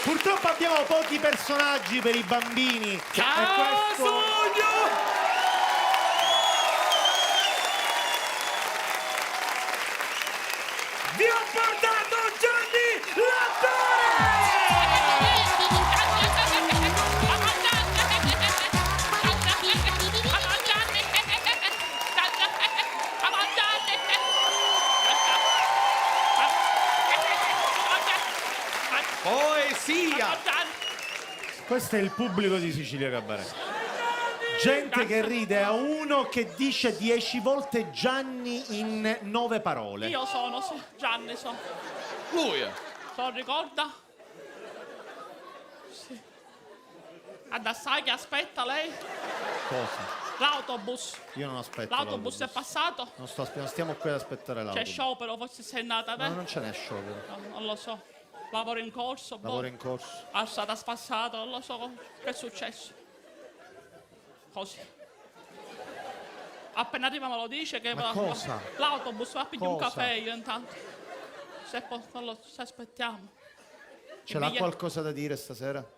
Purtroppo abbiamo pochi personaggi per i bambini. Ciao, Sogno! Vi ho portato Gianni Poesia! Questo è il pubblico di Sicilia Cabaret. Gente che ride a uno che dice 10 volte Gianni in 9 parole. Io sono, sì, Gianni sono. Lui è. Lo ricorda? Sì. Assai che aspetta lei? Cosa? L'autobus. Io non aspetto. L'autobus è passato? Non stiamo qui ad aspettare C'è l'autobus. sciopero, forse sei nata te? No, non ce n'è sciopero. No, non lo so. Lavoro in corso, Lavoro in corso. è stata spassata, non lo so che è successo. Così. Appena arriva me lo dice che Ma cosa? l'autobus va a pigliare un Cosa? caffè io intanto. Se aspettiamo. Ce l'ha qualcosa da dire stasera?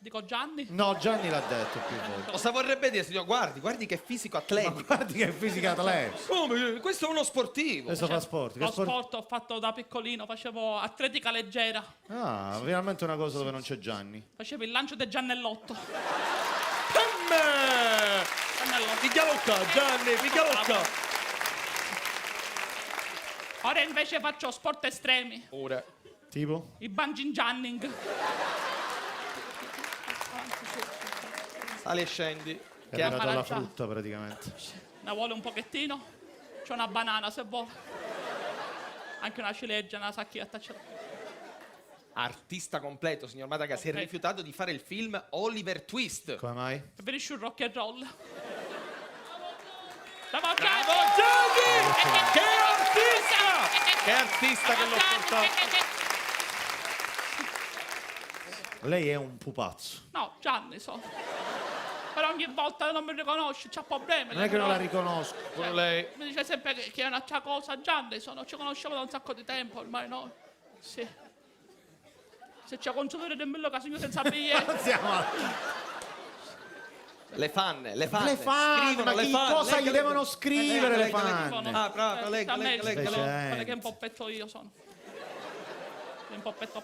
Dico Gianni? No, Gianni l'ha detto più volte. Cosa vorrebbe dire, signor? Guardi che fisico atletico. Guardi che fisica atleta. Come? Questo è uno sportivo. Adesso fa sport. Che Lo sport ho fatto da piccolino, facevo atletica leggera, Ah, veramente una cosa dove non c'è Gianni. facevo il lancio del Giannellotto. Giannellotto. Picchialocca, Gianni, picchialocca. Ora invece faccio sport estremi, Ora. Tipo? il bungee jumping. Sali e scendi. È Che ha arrivato alla mangiato. frutta praticamente. Ne vuole un pochettino? C'è una banana se vuole. Anche una ciliegia, una sacchietta ce l'ho. artista completo, signor Madaga, si è Ok. rifiutato di fare il film Oliver Twist. Come mai? Preferisci un rock and roll? Bravo Bravo Gianni! Che artista! Che artista che l'ho portato. Lei è un pupazzo. No, Gianni so. Però ogni volta non mi riconosci, c'ha problemi. Non è che non la riconosco. Pure lei. Mi dice sempre che è un'altra cosa, Gianni, ci conosciamo da un sacco di tempo ormai noi. Sì. Se c'è consumatore del mille casino senza biglietto. Le fanne. Le fan, Scrivono ma le chi fan. cosa gli devono scrivere le legga. fan? Ah, brava, legga. Quelle che un poppetto io sono. Un poppetto.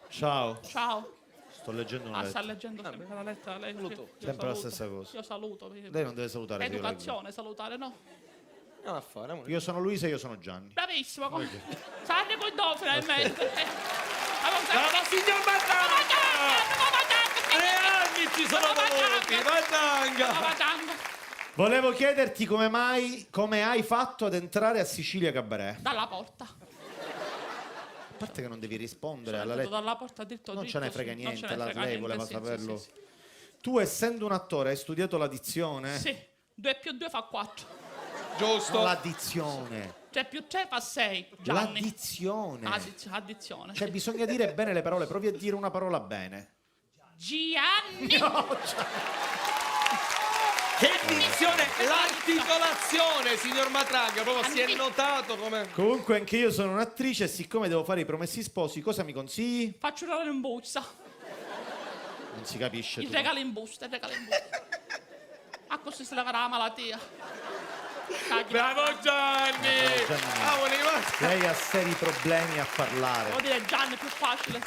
Ciao, Ciao. sto leggendo una Ah, sta lettera. leggendo sempre la lettera. Lei, Saluto. io Sempre la saluto. stessa cosa. Io saluto. Lei non deve salutare. È se io leggo. educazione, salutare, no? Andiamo a fare, amore. Io sono Luisa e io sono Gianni. Bravissimo. Sarri con do finalmente. Brava signor Matanga! 3 anni ci sono voluti, Matanga! Volevo chiederti come hai fatto ad entrare a Sicilia Cabaret. Dalla porta. A parte che non devi rispondere alla Sono lettera. dalla porta dritto Non ce ne frega sì. Non niente, ce ne frega lei niente, voleva sì, saperlo. sì. Tu, essendo un attore, hai studiato l'addizione? Sì, 2 più 2 fa 4. Giusto. L'addizione. 3 più 3 fa 6. Gianni. L'addizione. Addizione. Cioè, bisogna dire bene le parole. Provi a dire una parola bene. Gianni. Che dizione, l'articolazione, signor Matanga, proprio si è notato come... Comunque, anche io sono un'attrice e siccome devo fare i promessi sposi, cosa mi consigli? Faccio un regalo in busta. Non si capisce. Il tu. regalo in busta, il regalo in busta. A così si leverà la malattia. Bravo Gianni! Gianni. Amore, guarda. Lei ha seri problemi a parlare. Devo dire Gianni è più facile.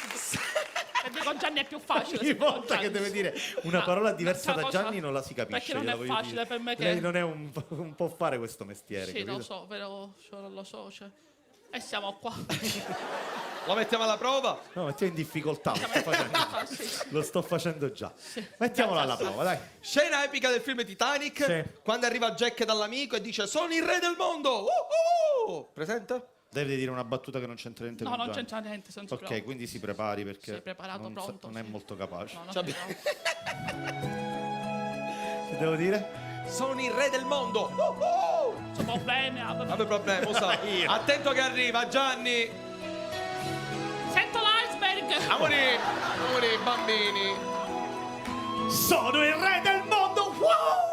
E dico Gianni è più facile. Ogni se dico volta Gianni. che deve dire una No, parola diversa da un'altra Gianni cosa, non la si capisce. perché non gliela è voglio facile dire. per me che- Lei non è un può fare questo mestiere. Sì, capito? lo so, però non lo so. Cioè. E siamo qua. Lo mettiamo alla prova? No, mettiamo in difficoltà. Lo sto facendo, Sì. lo sto facendo già. Mettiamola alla prova, dai. Scena epica del film Titanic, Sì. quando arriva Jack dall'amico e dice sono il re del mondo! Presente? Deve dire una battuta che non c'entra niente No, con non Gianni. c'entra niente. Se non si Ok, preoccupa. quindi si prepari perché Sei preparato, non, pronto, non è sì. molto capace. No, non Ci si preoccupa. Ti devo dire? Sono il re del mondo! C'ho problemi. Vabbè problema, lo sa. Attento che arriva Gianni! Sento l'iceberg. Amori, bambini! Sono il re del mondo! Wow!